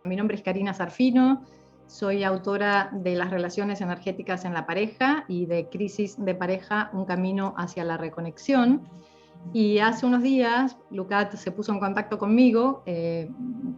Mi nombre es Karina Zarfino, soy autora de Las relaciones energéticas en la pareja y de Crisis de pareja, un camino hacia la reconexión. Y hace unos días Lucat se puso en contacto conmigo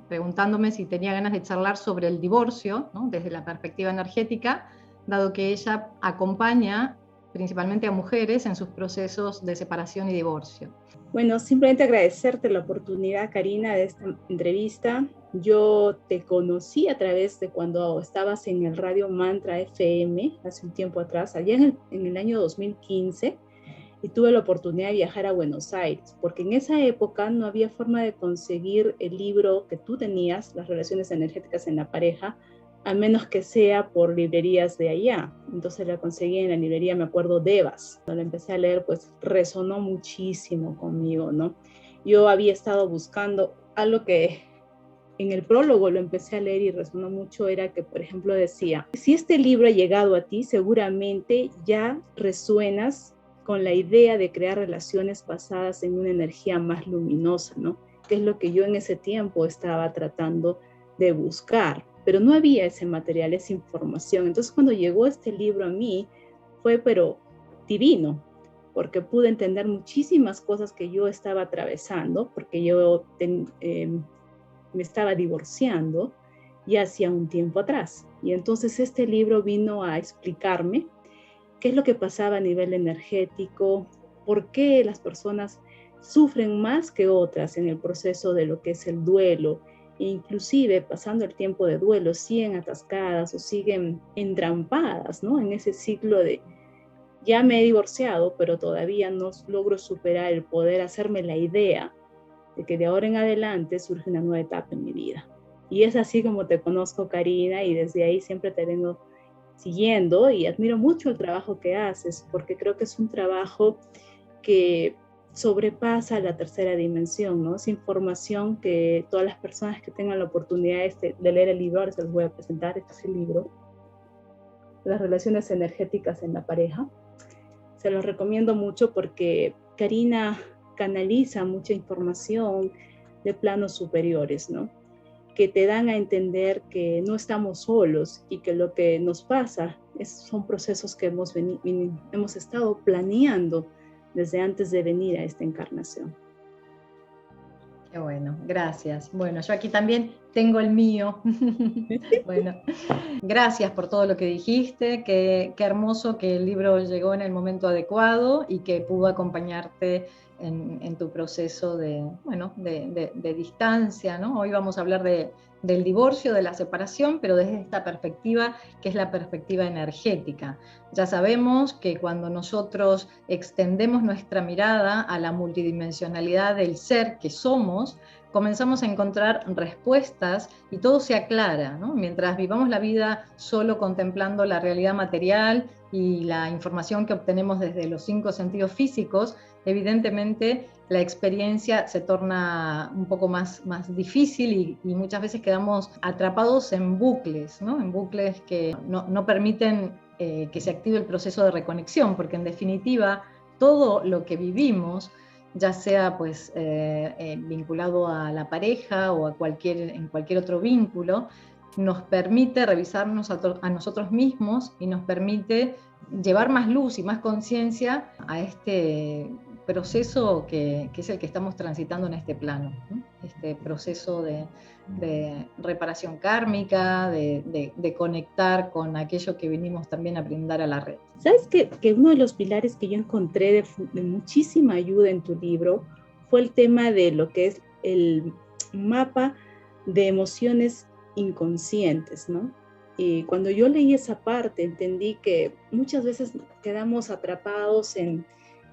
preguntándome si tenía ganas de charlar sobre el divorcio, ¿no?, desde la perspectiva energética, dado que ella acompaña principalmente a mujeres en sus procesos de separación y divorcio. Bueno, simplemente agradecerte la oportunidad, Karina, de esta entrevista. Yo te conocí a través de cuando estabas en el Radio Mantra FM, hace un tiempo atrás, allá en el año 2015, y tuve la oportunidad de viajar a Buenos Aires, porque en esa época no había forma de conseguir el libro que tú tenías, Las relaciones energéticas en la pareja, a menos que sea por librerías de allá. Entonces la conseguí en la librería, me acuerdo, Devas. Cuando la empecé a leer, pues resonó muchísimo conmigo, ¿no? Yo había estado buscando algo que en el prólogo lo empecé a leer y resonó mucho, era que, por ejemplo, decía, si este libro ha llegado a ti, seguramente ya resuenas con la idea de crear relaciones basadas en una energía más luminosa, ¿no? Que es lo que yo en ese tiempo estaba tratando de buscar, pero no había ese material, esa información. Entonces, cuando llegó este libro a mí, fue pero divino, porque pude entender muchísimas cosas que yo estaba atravesando, porque yo me estaba divorciando ya hacía un tiempo atrás. Y entonces este libro vino a explicarme qué es lo que pasaba a nivel energético, por qué las personas sufren más que otras en el proceso de lo que es el duelo, e inclusive pasando el tiempo de duelo siguen atascadas o siguen entrampadas, ¿no?, en ese ciclo de ya me he divorciado, pero todavía no logro superar el poder hacerme la idea de que de ahora en adelante surge una nueva etapa en mi vida. Y es así como te conozco, Karina, y desde ahí siempre te vengo siguiendo y admiro mucho el trabajo que haces, porque creo que es un trabajo que sobrepasa la tercera dimensión, ¿no? Es información que todas las personas que tengan la oportunidad de leer el libro, ahora se los voy a presentar, este es el libro, Las relaciones energéticas en la pareja. Se los recomiendo mucho porque Karina canaliza mucha información de planos superiores, ¿no?, que te dan a entender que no estamos solos y que lo que nos pasa son procesos que hemos estado planeando desde antes de venir a esta encarnación. Qué bueno, gracias. Bueno, yo aquí también tengo el mío. Bueno, gracias por todo lo que dijiste, qué hermoso que el libro llegó en el momento adecuado y que pudo acompañarte en tu proceso de distancia, ¿no? Hoy vamos a hablar del divorcio, de la separación, pero desde esta perspectiva que es la perspectiva energética. Ya sabemos que cuando nosotros extendemos nuestra mirada a la multidimensionalidad del ser que somos, comenzamos a encontrar respuestas y todo se aclara, ¿no? Mientras vivamos la vida solo contemplando la realidad material y la información que obtenemos desde los 5 sentidos físicos, evidentemente la experiencia se torna un poco más difícil y muchas veces quedamos atrapados en bucles, ¿no? En bucles que no permiten que se active el proceso de reconexión, porque en definitiva todo lo que vivimos, ya sea pues vinculado a la pareja o en cualquier otro vínculo, nos permite revisarnos a nosotros mismos y nos permite llevar más luz y más conciencia a este proceso que es el que estamos transitando en este plano, ¿no? Este proceso de reparación kármica, de conectar con aquello que venimos también a brindar a la red. ¿Sabes que uno de los pilares que yo encontré de muchísima ayuda en tu libro fue el tema de lo que es el mapa de emociones inconscientes, ¿no? Y cuando yo leí esa parte entendí que muchas veces quedamos atrapados en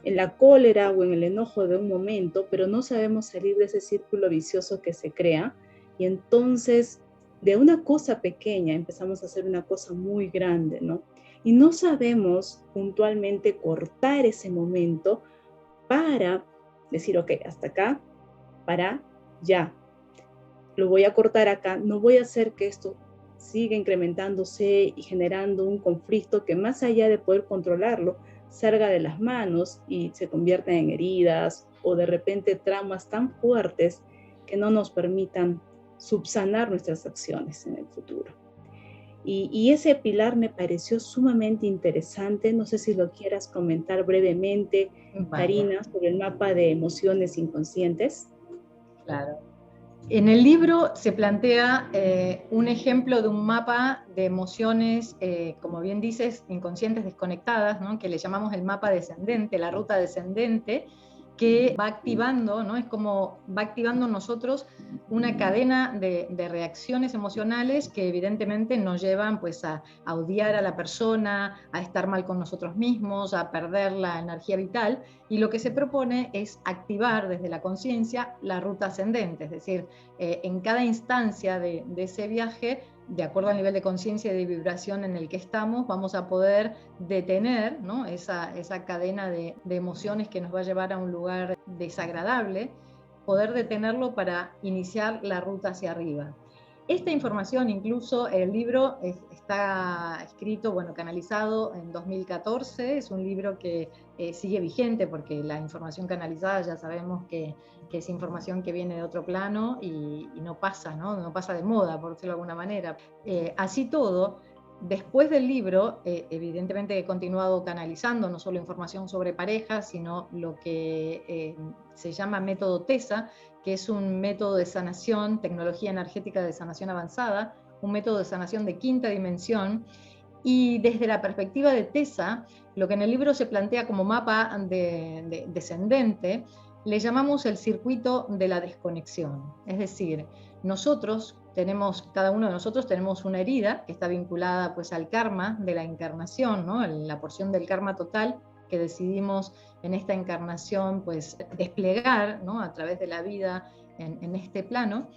la cólera o en el enojo de un momento, pero no sabemos salir de ese círculo vicioso que se crea, y entonces de una cosa pequeña empezamos a hacer una cosa muy grande, ¿no? Y no sabemos puntualmente cortar ese momento para decir, ok, hasta acá, para ya. Lo voy a cortar acá, no voy a hacer que esto siga incrementándose y generando un conflicto que, más allá de poder controlarlo, salga de las manos y se convierta en heridas o de repente traumas tan fuertes que no nos permitan subsanar nuestras acciones en el futuro. Y ese pilar me pareció sumamente interesante. No sé si lo quieras comentar brevemente, Vale, Karina, sobre el mapa de emociones inconscientes. claro. En el libro se plantea un ejemplo de un mapa de emociones, como bien dices, inconscientes desconectadas, ¿no? Que le llamamos el mapa descendente, la ruta descendente, que va activando, ¿no? Es como va activando en nosotros una cadena de reacciones emocionales que evidentemente nos llevan pues, a odiar a la persona, a estar mal con nosotros mismos, a perder la energía vital. Y lo que se propone es activar desde la conciencia la ruta ascendente, es decir, en cada instancia de ese viaje, de acuerdo al nivel de conciencia y de vibración en el que estamos, vamos a poder detener, ¿no? esa cadena de emociones que nos va a llevar a un lugar desagradable, poder detenerlo para iniciar la ruta hacia arriba. Esta información, incluso el libro está escrito, bueno, canalizado en 2014, es un libro que sigue vigente porque la información canalizada ya sabemos que es información que viene de otro plano y no pasa, ¿no? No pasa de moda, por decirlo de alguna manera. Así todo, después del libro, evidentemente he continuado canalizando no solo información sobre parejas, sino lo que se llama método TESA, que es un método de sanación, tecnología energética de sanación avanzada, un método de sanación de quinta dimensión. Y desde la perspectiva de TESA, lo que en el libro se plantea como mapa descendente, le llamamos el circuito de la desconexión. Es decir, nosotros tenemos, cada uno de nosotros tenemos una herida que está vinculada pues, al karma de la encarnación, ¿no? La porción del karma total que decidimos en esta encarnación pues, desplegar, ¿no? A través de la vida en este plano.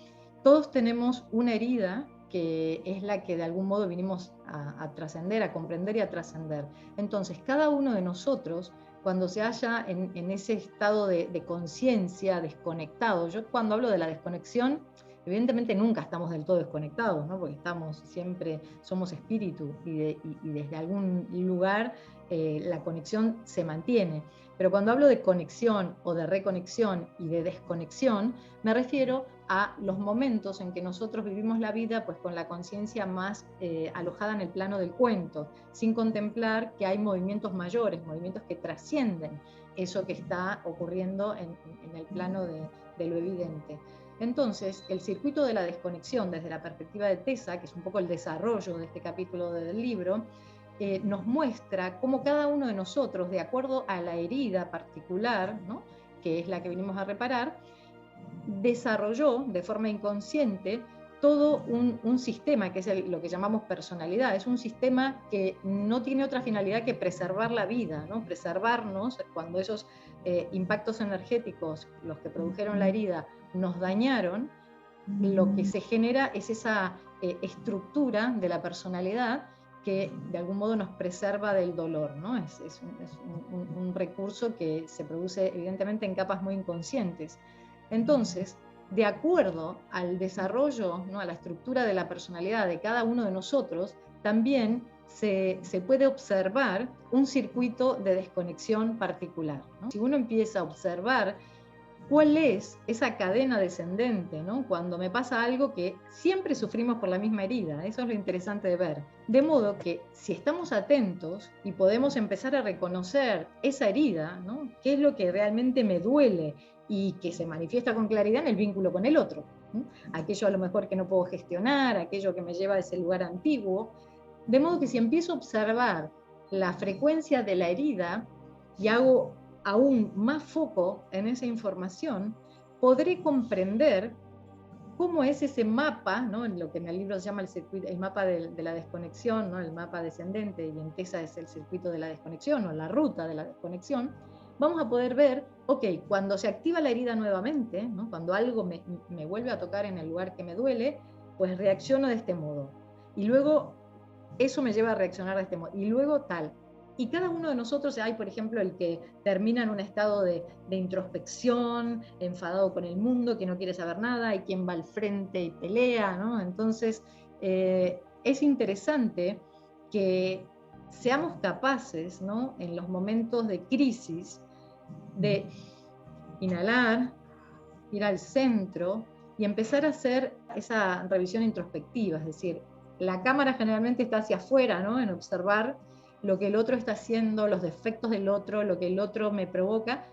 Todos tenemos una herida que es la que de algún modo vinimos a trascender, a comprender y a trascender. Entonces, cada uno de nosotros, cuando se halla en ese estado de conciencia desconectado, yo cuando hablo de la desconexión, evidentemente nunca estamos del todo desconectados, ¿no? Porque estamos siempre, somos espíritu y desde algún lugar la conexión se mantiene. Pero cuando hablo de conexión o de reconexión y de desconexión, me refiero a los momentos en que nosotros vivimos la vida pues con la conciencia más alojada en el plano del cuento, sin contemplar que hay movimientos mayores, movimientos que trascienden eso que está ocurriendo en el plano de lo evidente. Entonces, el circuito de la desconexión desde la perspectiva de TESA, que es un poco el desarrollo de este capítulo del libro, nos muestra cómo cada uno de nosotros, de acuerdo a la herida particular, ¿no? que es la que venimos a reparar, desarrolló de forma inconsciente todo un sistema que es lo que llamamos personalidad. Es un sistema que no tiene otra finalidad que preservar la vida, ¿no? Preservarnos cuando esos impactos energéticos, los que produjeron la herida, nos dañaron. Lo que se genera es esa estructura de la personalidad que de algún modo nos preserva del dolor, ¿no? Es un recurso que se produce evidentemente en capas muy inconscientes. Entonces, de acuerdo al desarrollo, ¿no? a la estructura de la personalidad de cada uno de nosotros, también se puede observar un circuito de desconexión particular, ¿no? Si uno empieza a observar cuál es esa cadena descendente, ¿no? Cuando me pasa algo que siempre sufrimos por la misma herida, eso es lo interesante de ver. De modo que si estamos atentos y podemos empezar a reconocer esa herida, ¿no? ¿Qué es lo que realmente me duele y que se manifiesta con claridad en el vínculo con el otro? ¿no? Aquello a lo mejor que no puedo gestionar, aquello que me lleva a ese lugar antiguo. De modo que si empiezo a observar la frecuencia de la herida y hago aún más foco en esa información, podré comprender cómo es ese mapa, ¿no? En lo que en el libro se llama el mapa de la desconexión, ¿no? El mapa descendente, y en TESA es el circuito de la desconexión o la ruta de la desconexión. Vamos a poder ver, ok, cuando se activa la herida nuevamente, ¿no? Cuando algo me vuelve a tocar en el lugar que me duele, pues reacciono de este modo. Y luego eso me lleva a reaccionar de este modo. Y luego tal. Y cada uno de nosotros, hay por ejemplo el que termina en un estado de introspección, enfadado con el mundo, que no quiere saber nada, hay quien va al frente y pelea, ¿no? Entonces, es interesante que seamos capaces, ¿no? En los momentos de crisis, de inhalar, ir al centro y empezar a hacer esa revisión introspectiva, es decir, la cámara generalmente está hacia afuera, ¿no? En observar lo que el otro está haciendo, los defectos del otro, lo que el otro me provoca,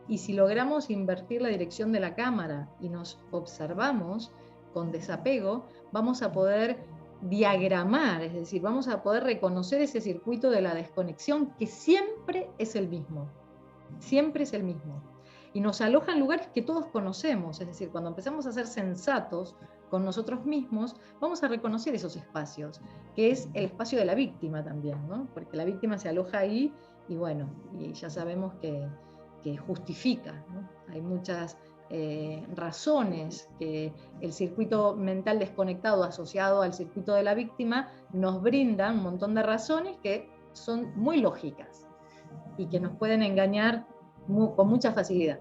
y si logramos invertir la dirección de la cámara y nos observamos con desapego, vamos a poder diagramar, es decir, vamos a poder reconocer ese circuito de la desconexión que siempre es el mismo, siempre es el mismo. Y nos aloja en lugares que todos conocemos, es decir, cuando empezamos a ser sensatos con nosotros mismos, vamos a reconocer esos espacios, que es el espacio de la víctima también, ¿no? Porque la víctima se aloja ahí y bueno, y ya sabemos que justifica, ¿no? Hay muchas razones que el circuito mental desconectado asociado al circuito de la víctima nos brinda un montón de razones que son muy lógicas y que nos pueden engañar con mucha facilidad.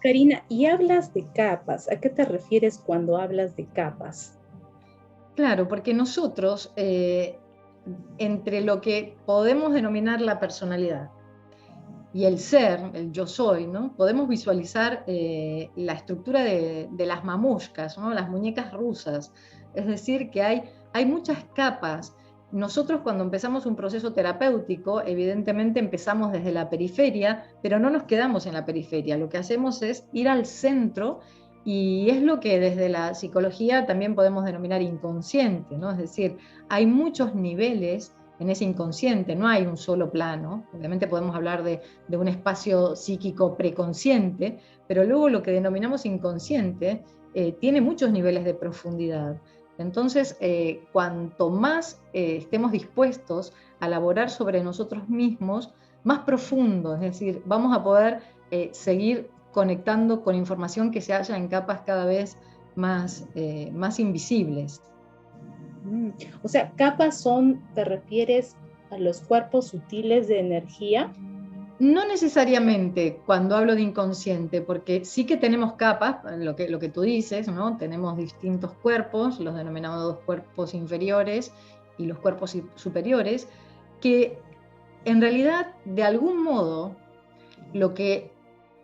Karina, y hablas de capas. ¿A qué te refieres cuando hablas de capas? Claro, porque nosotros, entre lo que podemos denominar la personalidad y el ser, el yo soy, ¿no? Podemos visualizar la estructura de las mamushkas, ¿no? Las muñecas rusas. Es decir, que hay muchas capas. Nosotros cuando empezamos un proceso terapéutico, evidentemente empezamos desde la periferia, pero no nos quedamos en la periferia. Lo que hacemos es ir al centro, y es lo que desde la psicología también podemos denominar inconsciente, ¿no? Es decir, hay muchos niveles en ese inconsciente, no hay un solo plano. Obviamente podemos hablar de un espacio psíquico preconsciente, pero luego lo que denominamos inconsciente tiene muchos niveles de profundidad. Entonces, cuanto más estemos dispuestos a elaborar sobre nosotros mismos, más profundo, es decir, vamos a poder seguir conectando con información que se halla en capas cada vez más invisibles. O sea, capas son, ¿te refieres a los cuerpos sutiles de energía? No necesariamente cuando hablo de inconsciente, porque sí que tenemos capas, lo que tú dices, ¿no? Tenemos distintos cuerpos, los denominados cuerpos inferiores y los cuerpos superiores, que en realidad, de algún modo, lo que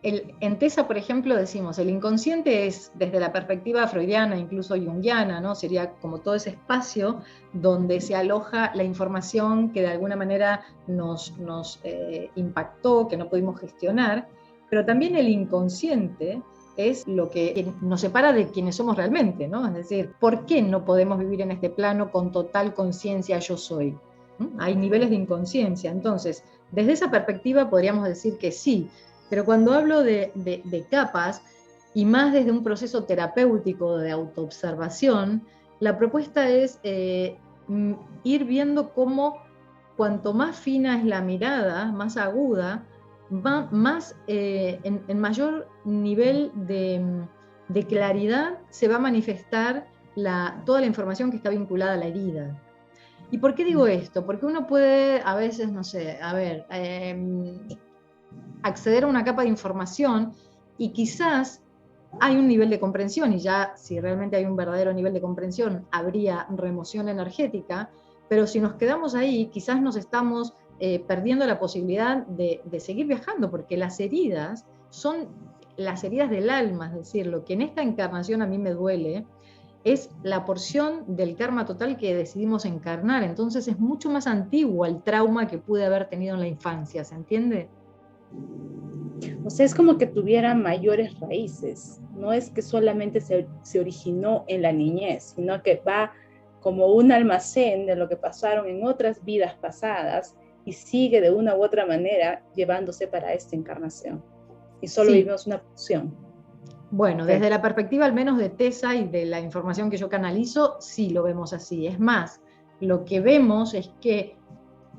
en TESA, por ejemplo, decimos, el inconsciente es, desde la perspectiva freudiana, incluso junguiana, ¿no? Sería como todo ese espacio donde se aloja la información que de alguna manera nos impactó, que no pudimos gestionar, pero también el inconsciente es lo que nos separa de quienes somos realmente, ¿no? Es decir, ¿por qué no podemos vivir en este plano con total conciencia yo soy? Hay niveles de inconsciencia. Entonces, desde esa perspectiva podríamos decir que sí, pero cuando hablo de capas, y más desde un proceso terapéutico de autoobservación, la propuesta es ir viendo cómo cuanto más fina es la mirada, más aguda, más en mayor nivel de claridad se va a manifestar toda la información que está vinculada a la herida. ¿Y por qué digo esto? Porque uno puede a veces, no sé, acceder a una capa de información y quizás hay un nivel de comprensión, y ya si realmente hay un verdadero nivel de comprensión habría remoción energética, pero si nos quedamos ahí quizás nos estamos perdiendo la posibilidad de seguir viajando, porque las heridas son las heridas del alma, es decir, lo que en esta encarnación a mí me duele es la porción del karma total que decidimos encarnar. Entonces es mucho más antiguo el trauma que pude haber tenido en la infancia, ¿se entiende? O sea, es como que tuviera mayores raíces. No es que solamente se originó en la niñez, sino que va como un almacén de lo que pasaron en otras vidas pasadas y sigue de una u otra manera llevándose para esta encarnación. Y solo vivimos una porción. Bueno, desde la perspectiva al menos de TESA y de la información que yo canalizo, sí lo vemos así. Es más, lo que vemos es que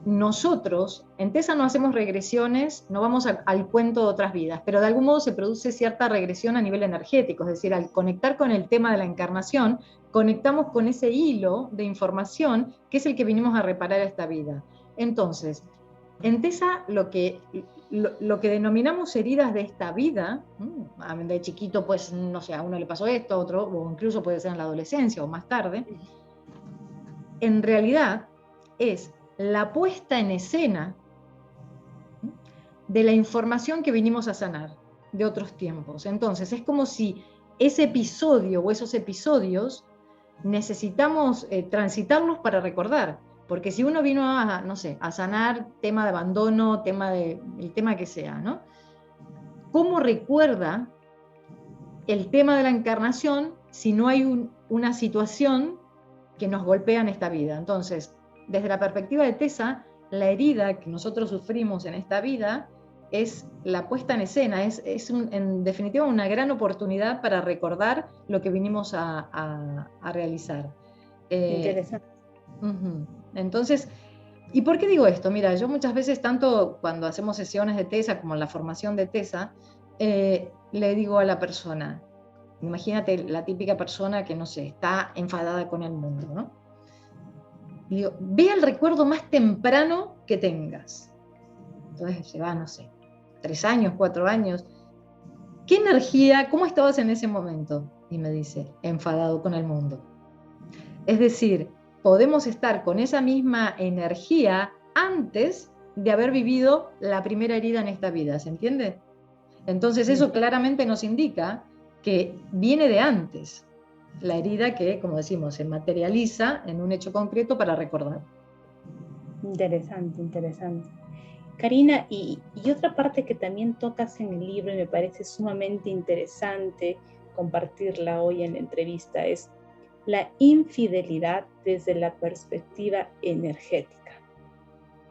nosotros, en TESA no hacemos regresiones, no vamos al cuento de otras vidas, pero de algún modo se produce cierta regresión a nivel energético, es decir, al conectar con el tema de la encarnación, conectamos con ese hilo de información que es el que vinimos a reparar a esta vida. Entonces, en TESA lo que denominamos heridas de esta vida, de chiquito, pues, no sé, a uno le pasó esto, a otro, o incluso puede ser en la adolescencia o más tarde, en realidad es la puesta en escena de la información que vinimos a sanar de otros tiempos. Entonces, es como si ese episodio o esos episodios necesitamos transitarlos para recordar. Porque si uno vino a, no sé, a sanar tema de abandono, el tema que sea, ¿no? ¿Cómo recuerda el tema de la encarnación si no hay una situación que nos golpea en esta vida? Entonces, desde la perspectiva de Tessa, la herida que nosotros sufrimos en esta vida es la puesta en escena, en definitiva una gran oportunidad para recordar lo que vinimos a realizar. Interesante. Entonces, ¿y por qué digo esto? Mira, yo muchas veces, tanto cuando hacemos sesiones de Tessa como en la formación de Tessa, le digo a la persona, imagínate la típica persona que, no sé, está enfadada con el mundo, ¿no? Y digo, ve el recuerdo más temprano que tengas. Entonces se va, no sé, 3 años, 4 años. ¿Qué energía, cómo estabas en ese momento? Y me dice, enfadado con el mundo. Es decir, podemos estar con esa misma energía antes de haber vivido la primera herida en esta vida, ¿se entiende? Entonces eso claramente nos indica que viene de antes, la herida que, como decimos, se materializa en un hecho concreto para recordar. Interesante, interesante. Karina, y otra parte que también tocas en el libro y me parece sumamente interesante compartirla hoy en la entrevista es la infidelidad desde la perspectiva energética.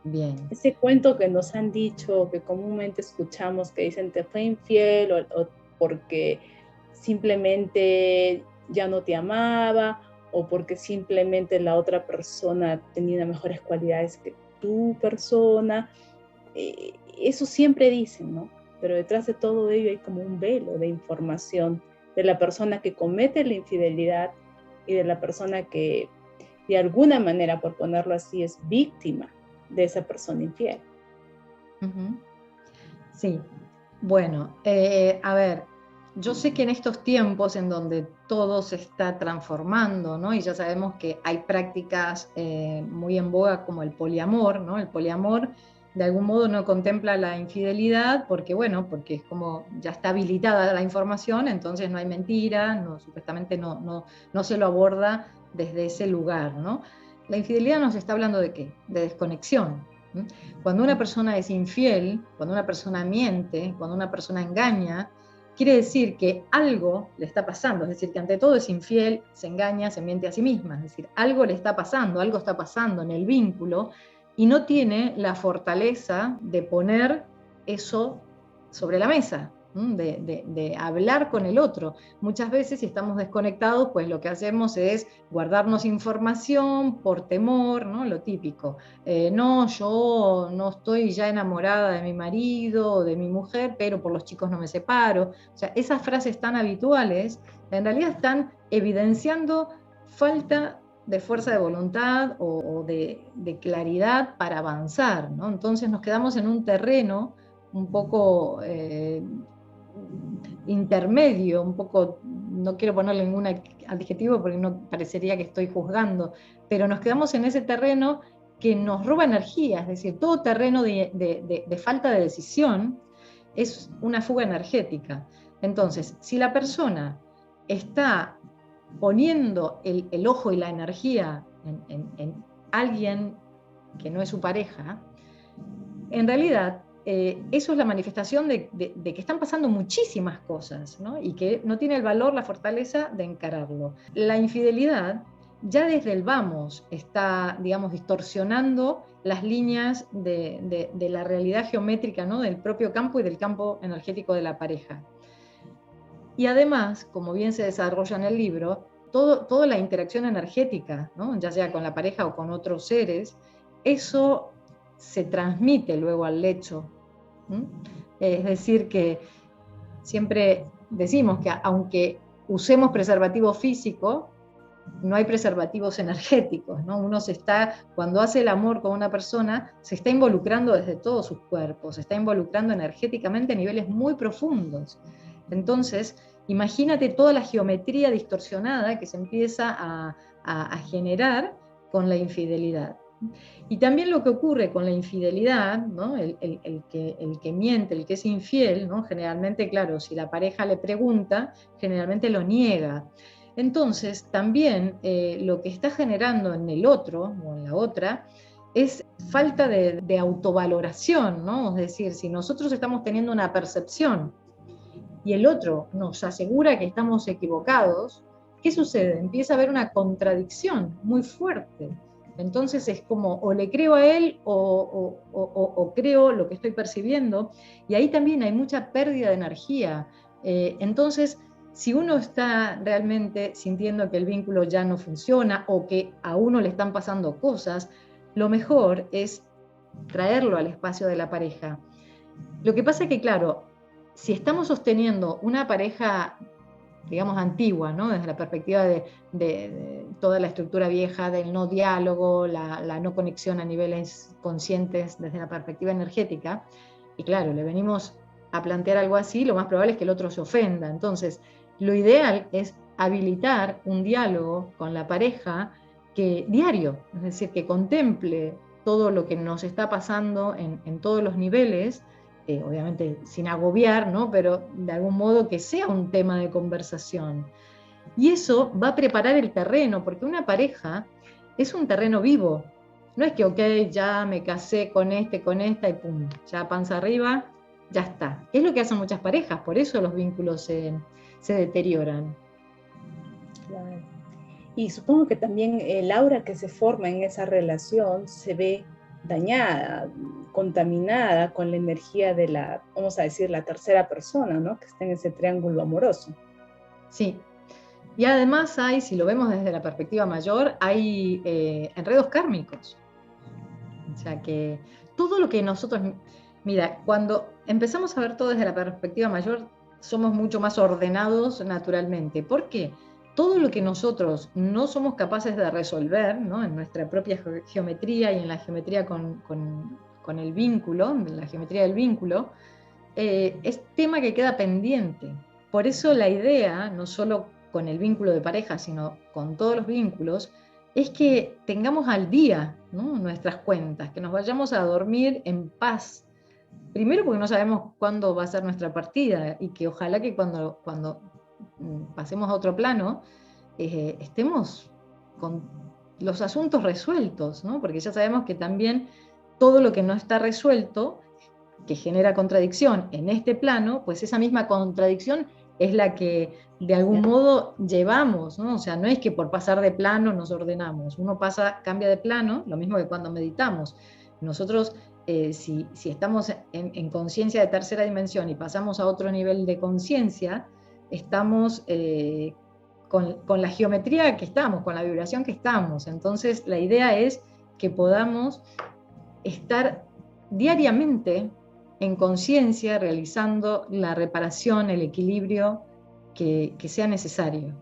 Bien. Ese cuento que nos han dicho, que comúnmente escuchamos, que dicen te fue infiel o porque simplemente ya no te amaba o porque simplemente la otra persona tenía mejores cualidades que tu persona. Eso siempre dicen, ¿no? Pero detrás de todo ello hay como un velo de información de la persona que comete la infidelidad y de la persona que de alguna manera, por ponerlo así, es víctima de esa persona infiel. Sí, bueno, a ver, yo sé que en estos tiempos en donde todo se está transformando, ¿no? Y ya sabemos que hay prácticas muy en boga como el poliamor, ¿no? El poliamor de algún modo no contempla la infidelidad porque, bueno, porque es como ya está habilitada la información, entonces no hay mentira, supuestamente no se lo aborda desde ese lugar, ¿no? La infidelidad nos está hablando ¿de qué? De desconexión. Cuando una persona es infiel, cuando una persona miente, cuando una persona engaña, quiere decir que algo le está pasando, es decir, que ante todo es infiel, se engaña, se miente a sí misma, es decir, algo le está pasando, algo está pasando en el vínculo y no tiene la fortaleza de poner eso sobre la mesa, de hablar con el otro. Muchas veces si estamos desconectados, pues lo que hacemos es guardarnos información por temor, ¿no? Lo típico. No, yo no estoy ya enamorada de mi marido o de mi mujer, pero por los chicos no me separo. O sea, esas frases tan habituales en realidad están evidenciando falta de fuerza de voluntad o de claridad para avanzar, ¿no? Entonces nos quedamos en un terreno un poco intermedio, un poco, no quiero ponerle ningún adjetivo porque no parecería que estoy juzgando, pero nos quedamos en ese terreno que nos roba energía, es decir, todo terreno de falta de decisión es una fuga energética. Entonces, si la persona está poniendo el ojo y la energía en alguien que no es su pareja, en realidad eso es la manifestación de que están pasando muchísimas cosas, ¿no? Y que no tiene el valor, la fortaleza de encararlo. La infidelidad ya desde el vamos está, digamos, distorsionando las líneas de la realidad geométrica, ¿no? Del propio campo y del campo energético de la pareja. Y además, como bien se desarrolla en el libro, toda la interacción energética, ¿no? Ya sea con la pareja o con otros seres, eso se transmite luego al lecho. Es decir, que siempre decimos que aunque usemos preservativo físico, no hay preservativos energéticos, ¿no? Uno cuando hace el amor con una persona, se está involucrando desde todos sus cuerpos, se está involucrando energéticamente a niveles muy profundos. Entonces, imagínate toda la geometría distorsionada que se empieza a generar con la infidelidad. Y también lo que ocurre con la infidelidad, ¿no? El que miente, el que es infiel, ¿no? Generalmente, claro, si la pareja le pregunta, generalmente lo niega. Entonces, también lo que está generando en el otro o en la otra es falta de autovaloración, ¿no? Es decir, si nosotros estamos teniendo una percepción y el otro nos asegura que estamos equivocados, ¿qué sucede? Empieza a haber una contradicción muy fuerte. Entonces es como o le creo a él o creo lo que estoy percibiendo, y ahí también hay mucha pérdida de energía. Entonces, si uno está realmente sintiendo que el vínculo ya no funciona o que a uno le están pasando cosas, lo mejor es traerlo al espacio de la pareja. Lo que pasa es que, claro, si estamos sosteniendo una pareja, digamos, antigua, ¿no? Desde la perspectiva de toda la estructura vieja del no diálogo, la no conexión a niveles conscientes desde la perspectiva energética, y claro, le venimos a plantear algo así, lo más probable es que el otro se ofenda. Entonces, lo ideal es habilitar un diálogo con la pareja diario, es decir, que contemple todo lo que nos está pasando en todos los niveles, obviamente sin agobiar, ¿no? Pero de algún modo que sea un tema de conversación. Y eso va a preparar el terreno, porque una pareja es un terreno vivo. No es que, ok, ya me casé con este, con esta y pum, ya panza arriba, ya está. Es lo que hacen muchas parejas, por eso los vínculos se deterioran. Claro. Y supongo que también el aura que se forma en esa relación se ve dañada, contaminada con la energía de la, vamos a decir, la tercera persona, ¿no? Que está en ese triángulo amoroso. Sí. Y además hay, si lo vemos desde la perspectiva mayor, hay enredos kármicos. O sea que todo lo que nosotros, mira, cuando empezamos a ver todo desde la perspectiva mayor, somos mucho más ordenados naturalmente. ¿Por qué? Todo lo que nosotros no somos capaces de resolver, ¿no? En nuestra propia geometría y en la geometría con el vínculo, en la geometría del vínculo, es tema que queda pendiente. Por eso la idea, no solo con el vínculo de pareja, sino con todos los vínculos, es que tengamos al día, ¿no? Nuestras cuentas, que nos vayamos a dormir en paz. Primero porque no sabemos cuándo va a ser nuestra partida y que ojalá que cuando pasemos a otro plano estemos con los asuntos resueltos, ¿no? Porque ya sabemos que también todo lo que no está resuelto, que genera contradicción en este plano, pues esa misma contradicción es la que de algún modo llevamos, ¿no? O sea, no es que por pasar de plano nos ordenamos, uno cambia de plano, lo mismo que cuando meditamos. Nosotros, si estamos en conciencia de tercera dimensión y pasamos a otro nivel de conciencia, estamos con la geometría que estamos, con la vibración que estamos. Entonces, la idea es que podamos estar diariamente en conciencia realizando la reparación, el equilibrio que sea necesario.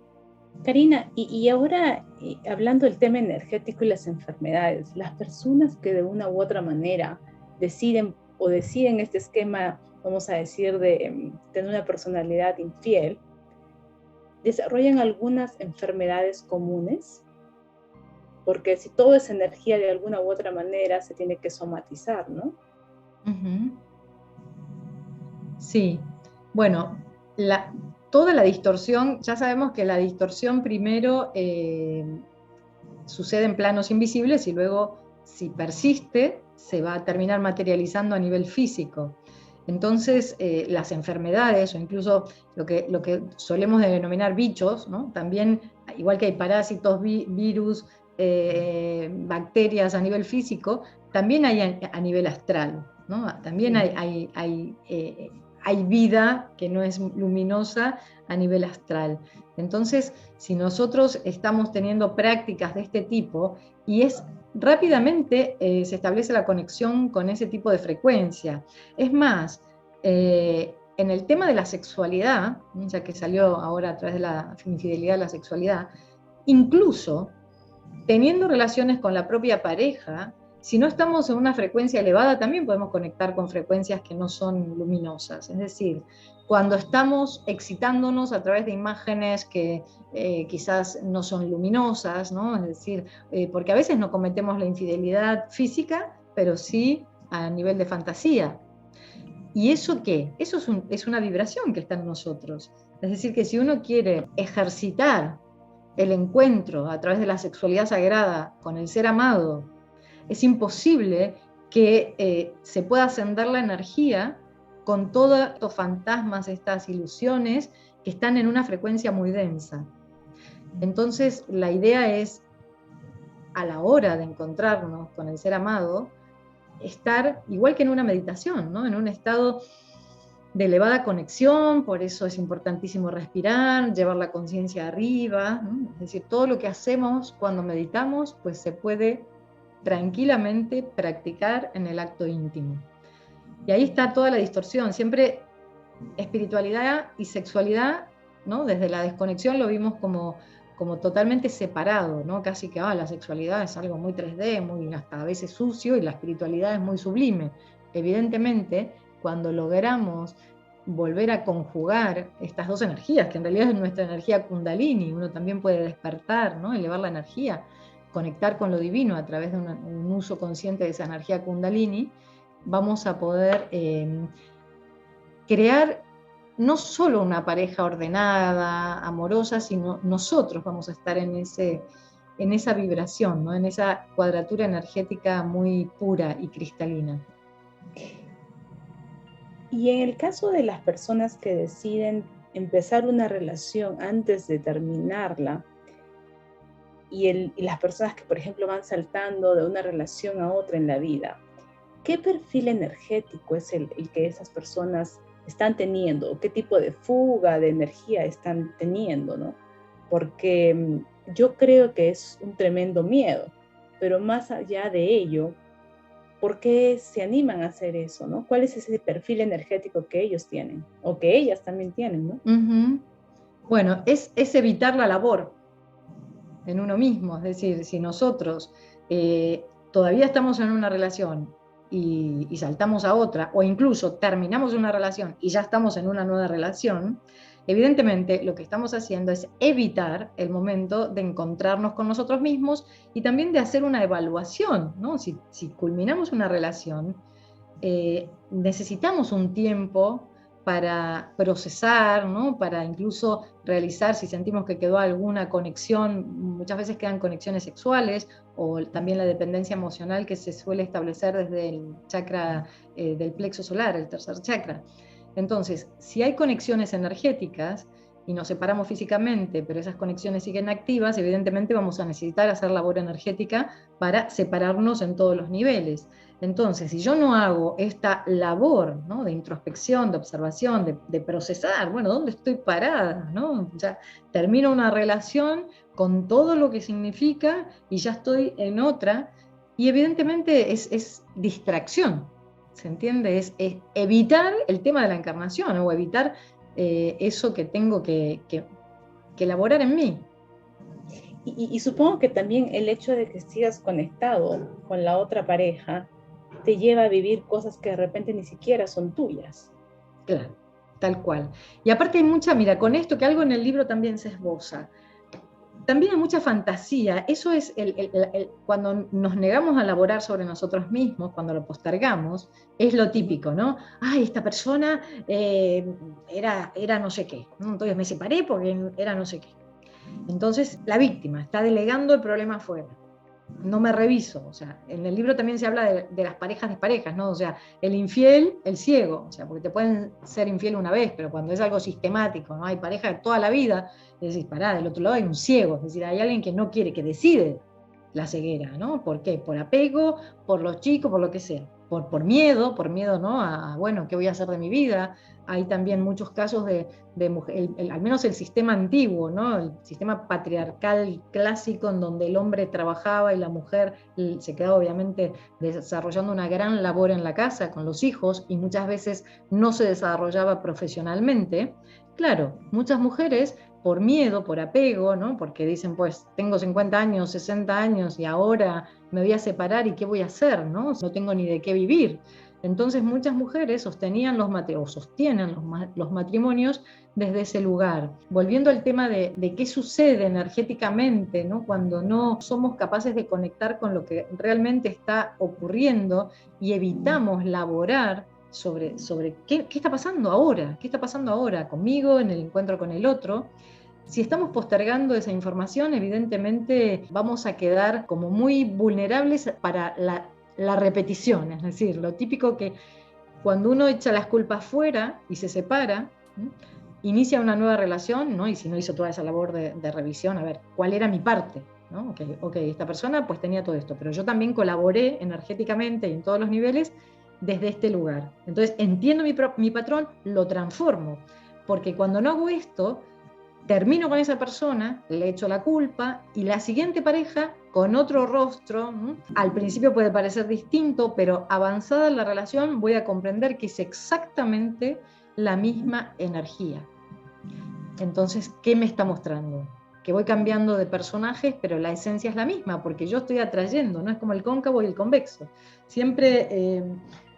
Karina, y ahora hablando del tema energético y las enfermedades, las personas que de una u otra manera deciden este esquema, vamos a decir, de tener una personalidad infiel, desarrollan algunas enfermedades comunes, porque si todo es energía de alguna u otra manera se tiene que somatizar, ¿no? Uh-huh. Sí, bueno, toda la distorsión, ya sabemos que la distorsión primero sucede en planos invisibles y luego, si persiste, se va a terminar materializando a nivel físico. Entonces, las enfermedades o incluso lo que solemos denominar bichos, ¿no? También, igual que hay parásitos, virus, bacterias a nivel físico, también hay a nivel astral, ¿no? También hay vida que no es luminosa a nivel astral. Entonces, si nosotros estamos teniendo prácticas de este tipo y rápidamente se establece la conexión con ese tipo de frecuencia. Es más, en el tema de la sexualidad, ya que salió ahora a través de la infidelidad de la sexualidad, incluso teniendo relaciones con la propia pareja, Si no estamos en una frecuencia elevada, también podemos conectar con frecuencias que no son luminosas. Es decir, cuando estamos excitándonos a través de imágenes que quizás no son luminosas, ¿no? Es decir, porque a veces no cometemos la infidelidad física, pero sí a nivel de fantasía. ¿Y eso qué? Eso es una vibración que está en nosotros. Es decir, que si uno quiere ejercitar el encuentro a través de la sexualidad sagrada con el ser amado, es imposible que se pueda ascender la energía con todos estos fantasmas, estas ilusiones que están en una frecuencia muy densa. Entonces, la idea es, a la hora de encontrarnos con el ser amado, estar igual que en una meditación, ¿no? En un estado de elevada conexión, por eso es importantísimo respirar, llevar la conciencia arriba, ¿no? Es decir, todo lo que hacemos cuando meditamos, pues se puede tranquilamente practicar en el acto íntimo. Y ahí está toda la distorsión, siempre espiritualidad y sexualidad, ¿no? Desde la desconexión lo vimos como totalmente separado, ¿no? Casi que la sexualidad es algo muy 3D, muy hasta a veces sucio, y la espiritualidad es muy sublime. Evidentemente, cuando logramos volver a conjugar estas dos energías, que en realidad es nuestra energía kundalini, uno también puede despertar, ¿no? Elevar la energía, conectar con lo divino a través de un uso consciente de esa energía kundalini, vamos a poder crear no solo una pareja ordenada, amorosa, sino nosotros vamos a estar en esa vibración, ¿no? En esa cuadratura energética muy pura y cristalina. Y en el caso de las personas que deciden empezar una relación antes de terminarla, y las personas que, por ejemplo, van saltando de una relación a otra en la vida, ¿qué perfil energético es el que esas personas están teniendo? ¿O qué tipo de fuga de energía están teniendo, ¿no? Porque yo creo que es un tremendo miedo, pero más allá de ello, ¿por qué se animan a hacer eso, ¿no? ¿Cuál es ese perfil energético que ellos tienen? O que ellas también tienen, ¿no? Uh-huh. Bueno, es evitar la labor en uno mismo, es decir, si nosotros todavía estamos en una relación y saltamos a otra, o incluso terminamos una relación y ya estamos en una nueva relación, evidentemente lo que estamos haciendo es evitar el momento de encontrarnos con nosotros mismos y también de hacer una evaluación, ¿no? Si culminamos una relación, necesitamos un tiempo para procesar, ¿no? Para incluso realizar si sentimos que quedó alguna conexión, muchas veces quedan conexiones sexuales, o también la dependencia emocional que se suele establecer desde el chakra del plexo solar, el tercer chakra. Entonces, si hay conexiones energéticas y nos separamos físicamente, pero esas conexiones siguen activas, evidentemente vamos a necesitar hacer labor energética para separarnos en todos los niveles. Entonces, si yo no hago esta labor, ¿no? De introspección, de observación, de procesar, bueno, ¿dónde estoy parada, ¿no? Ya termino una relación con todo lo que significa y ya estoy en otra, y evidentemente es distracción, ¿se entiende? Es evitar el tema de la encarnación o evitar eso que tengo que elaborar en mí. Y supongo que también el hecho de que sigas conectado con la otra pareja te lleva a vivir cosas que de repente ni siquiera son tuyas. Claro, tal cual. Y aparte hay mucha, mira, con esto que algo en el libro también se esboza, también hay mucha fantasía. Eso es cuando nos negamos a elaborar sobre nosotros mismos, cuando lo postergamos, es lo típico, ¿no? Ay, esta persona era no sé qué, ¿no? Entonces me separé porque era no sé qué. Entonces la víctima está delegando el problema afuera. No me reviso, o sea, en el libro también se habla de las parejas desparejas, ¿no? O sea, el infiel, el ciego, o sea, porque te pueden ser infiel una vez, pero cuando es algo sistemático, ¿no? Hay pareja de toda la vida, es decir, pará, del otro lado hay un ciego, es decir, hay alguien que no quiere, que decide la ceguera, ¿no? ¿Por qué? Por apego, por los chicos, por lo que sea, por miedo, ¿no? Bueno, ¿qué voy a hacer de mi vida? Hay también muchos casos de mujer, al menos el sistema antiguo, ¿no? El sistema patriarcal clásico en donde el hombre trabajaba y la mujer se quedaba obviamente desarrollando una gran labor en la casa con los hijos y muchas veces no se desarrollaba profesionalmente. Claro, muchas mujeres por miedo, por apego, ¿no? Porque dicen, pues, tengo 50 años, 60 años y ahora me voy a separar y ¿qué voy a hacer, no? No tengo ni de qué vivir. Entonces muchas mujeres sostenían o sostienen los matrimonios desde ese lugar. Volviendo al tema de qué sucede energéticamente, ¿no? Cuando no somos capaces de conectar con lo que realmente está ocurriendo y evitamos laborar sobre qué está pasando ahora, qué está pasando ahora conmigo, en el encuentro con el otro. Si estamos postergando esa información, evidentemente vamos a quedar como muy vulnerables para la repetición, es decir, lo típico que cuando uno echa las culpas fuera y se separa, ¿sí? Inicia una nueva relación, ¿no? Y si no hizo toda esa labor de revisión, a ver, ¿cuál era mi parte? ¿No? Okay, esta persona pues tenía todo esto, pero yo también colaboré energéticamente y en todos los niveles desde este lugar. Entonces entiendo mi patrón, lo transformo, porque cuando no hago esto, termino con esa persona, le echo la culpa y la siguiente pareja con otro rostro, ¿no? Al principio puede parecer distinto, pero avanzada en la relación voy a comprender que es exactamente la misma energía. Entonces, ¿qué me está mostrando? Que voy cambiando de personajes, pero la esencia es la misma, porque yo estoy atrayendo, no es como el cóncavo y el convexo. Siempre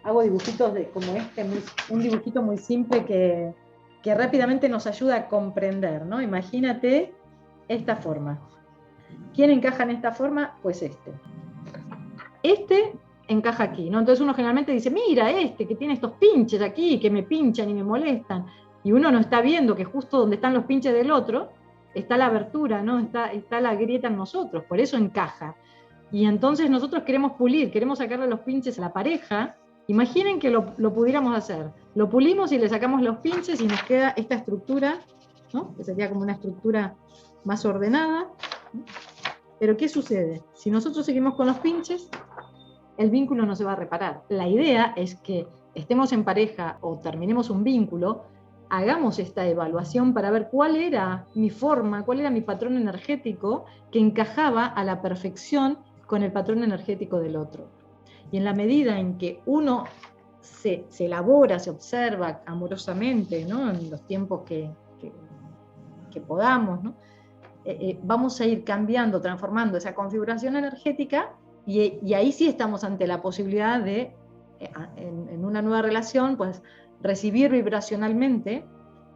hago dibujitos como este, un dibujito muy simple que rápidamente nos ayuda a comprender, ¿no? Imagínate esta forma. ¿Quién encaja en esta forma? Pues este. Este encaja aquí, ¿no? Entonces uno generalmente dice, mira este que tiene estos pinches aquí, que me pinchan y me molestan. Y uno no está viendo que justo donde están los pinches del otro, está la abertura, ¿no? Está la grieta en nosotros, por eso encaja. Y entonces nosotros queremos pulir, queremos sacarle los pinches a la pareja. Imaginen que lo pudiéramos hacer. Lo pulimos y le sacamos los pinches y nos queda esta estructura, ¿no? Que sería como una estructura más ordenada. Pero ¿qué sucede? Si nosotros seguimos con los pinches, el vínculo no se va a reparar. La idea es que estemos en pareja o terminemos un vínculo, hagamos esta evaluación para ver cuál era mi forma, cuál era mi patrón energético que encajaba a la perfección con el patrón energético del otro. Y en la medida en que uno se elabora, se observa amorosamente, ¿no? En los tiempos que podamos, ¿no? Vamos a ir cambiando, transformando esa configuración energética y ahí sí estamos ante la posibilidad de, en una nueva relación, pues recibir vibracionalmente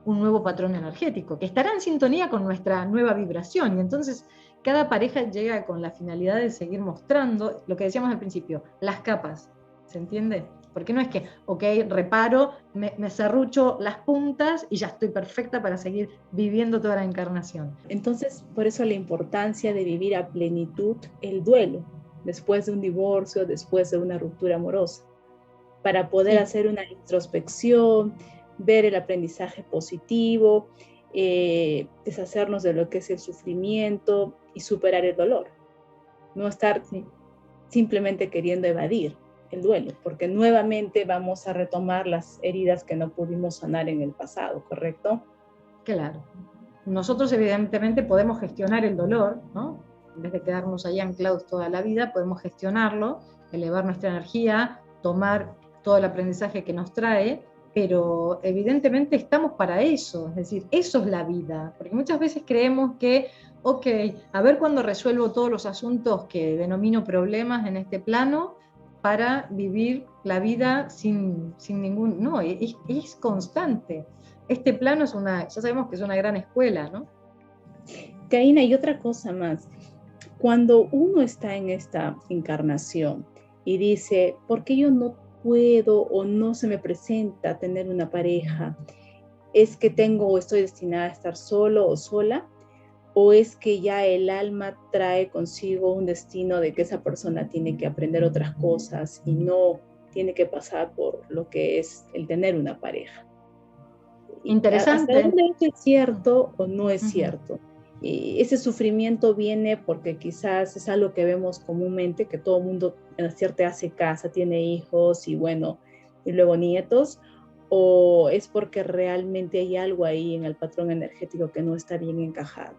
un nuevo patrón energético, que estará en sintonía con nuestra nueva vibración. Y entonces cada pareja llega con la finalidad de seguir mostrando lo que decíamos al principio, las capas, ¿se entiende? Porque no es que, ok, reparo, me serrucho las puntas y ya estoy perfecta para seguir viviendo toda la encarnación. Entonces, por eso la importancia de vivir a plenitud el duelo, después de un divorcio, después de una ruptura amorosa, para poder hacer una introspección, ver el aprendizaje positivo, deshacernos de lo que es el sufrimiento y superar el dolor. No estar simplemente queriendo evadir el duelo, porque nuevamente vamos a retomar las heridas que no pudimos sanar en el pasado, ¿correcto? Claro. Nosotros evidentemente podemos gestionar el dolor, ¿no? En vez de quedarnos ahí anclados toda la vida, podemos gestionarlo, elevar nuestra energía, tomar todo el aprendizaje que nos trae, pero evidentemente estamos para eso, es decir, eso es la vida, porque muchas veces creemos que, ok, a ver cuándo resuelvo todos los asuntos que denomino problemas en este plano, para vivir la vida sin ningún... No, es constante. Este plano es ya sabemos que es una gran escuela, ¿no? Karina, y otra cosa más. Cuando uno está en esta encarnación y dice, ¿por qué yo no puedo o no se me presenta tener una pareja? ¿Es que tengo o estoy destinada a estar solo o sola? ¿O es que ya el alma trae consigo un destino de que esa persona tiene que aprender otras cosas y no tiene que pasar por lo que es el tener una pareja? Interesante. ¿Hasta dónde es cierto o no es cierto? Y ese sufrimiento viene porque quizás es algo que vemos comúnmente, que todo el mundo en cierta hace casa, tiene hijos y bueno, y luego nietos, o es porque realmente hay algo ahí en el patrón energético que no está bien encajado.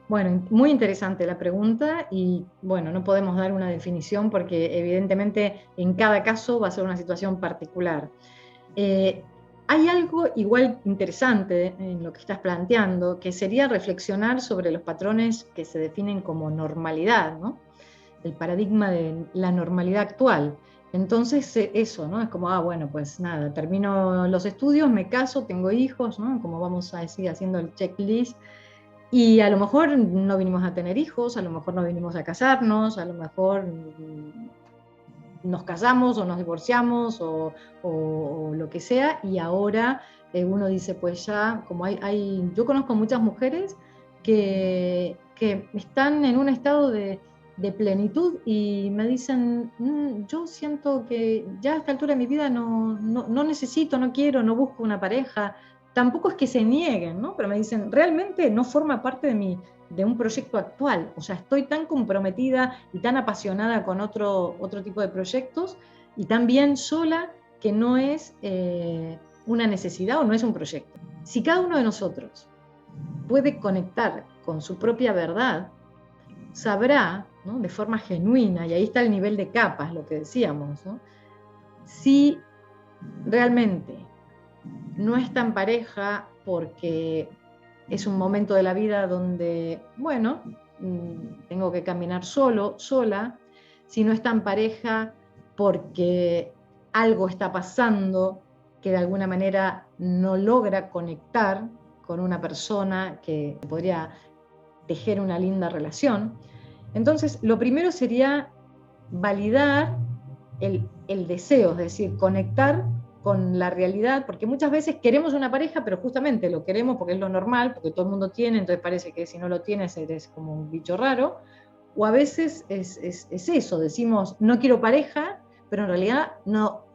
Bueno, muy interesante la pregunta y bueno, no podemos dar una definición porque evidentemente en cada caso va a ser una situación particular. hay algo igual interesante en lo que estás planteando, que sería reflexionar sobre los patrones que se definen como normalidad, ¿no? El paradigma de la normalidad actual. Entonces, eso, ¿no? Es como, bueno, pues nada, termino los estudios, me caso, tengo hijos, ¿no? Como vamos a decir, haciendo el checklist. Y a lo mejor no vinimos a tener hijos, a lo mejor no vinimos a casarnos, a lo mejor nos casamos o nos divorciamos o lo que sea, y ahora uno dice, pues ya, como yo conozco muchas mujeres que están en un estado de plenitud y me dicen, yo siento que ya a esta altura de mi vida no necesito, no quiero, no busco una pareja. Tampoco es que se nieguen, ¿no? Pero me dicen, realmente no forma parte de un proyecto actual. O sea, estoy tan comprometida y tan apasionada con otro tipo de proyectos y tan bien sola que no es una necesidad o no es un proyecto. Si cada uno de nosotros puede conectar con su propia verdad, sabrá, ¿no?, de forma genuina, y ahí está el nivel de capas, lo que decíamos, ¿no?, si realmente no está en pareja porque es un momento de la vida donde, bueno, tengo que caminar solo, sola, si no está en pareja porque algo está pasando que de alguna manera no logra conectar con una persona que podría tejer una linda relación. Entonces, lo primero sería validar el deseo, es decir, conectar con la realidad, porque muchas veces queremos una pareja, pero justamente lo queremos porque es lo normal, porque todo el mundo tiene, entonces parece que si no lo tienes eres como un bicho raro, o a veces es eso, decimos, no quiero pareja, pero en realidad no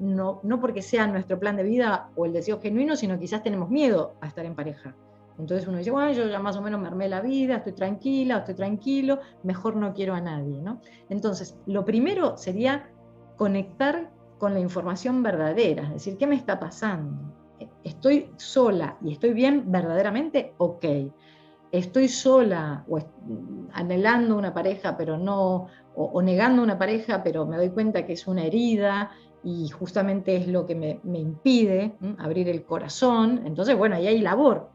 porque sea nuestro plan de vida o el deseo genuino, sino quizás tenemos miedo a estar en pareja. Entonces uno dice, bueno, yo ya más o menos me armé la vida, estoy tranquila, estoy tranquilo, mejor no quiero a nadie, ¿no? Entonces, lo primero sería conectar con la información verdadera, es decir, ¿qué me está pasando? ¿Estoy sola y estoy bien verdaderamente? Ok. ¿Estoy sola o anhelando una pareja, pero no, o negando una pareja, pero me doy cuenta que es una herida y justamente es lo que me impide abrir el corazón? Entonces, bueno, ahí hay labor.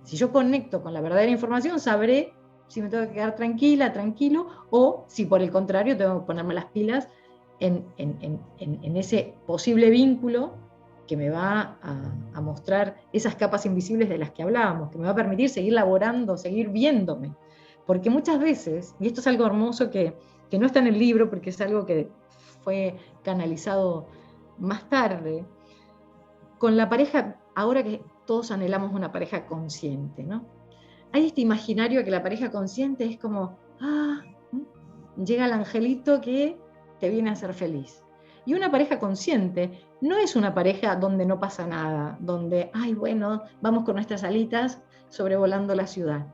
Si yo conecto con la verdadera información, sabré si me tengo que quedar tranquila, tranquilo, o si por el contrario tengo que ponerme las pilas en ese posible vínculo que me va a mostrar esas capas invisibles de las que hablábamos, que me va a permitir seguir laborando, seguir viéndome. Porque muchas veces, y esto es algo hermoso que no está en el libro, porque es algo que fue canalizado más tarde, con la pareja, ahora que todos anhelamos una pareja consciente, ¿no? Hay este imaginario que la pareja consciente es como, llega el angelito que te viene a hacer feliz. Y una pareja consciente no es una pareja donde no pasa nada, donde, bueno, vamos con nuestras alitas sobrevolando la ciudad.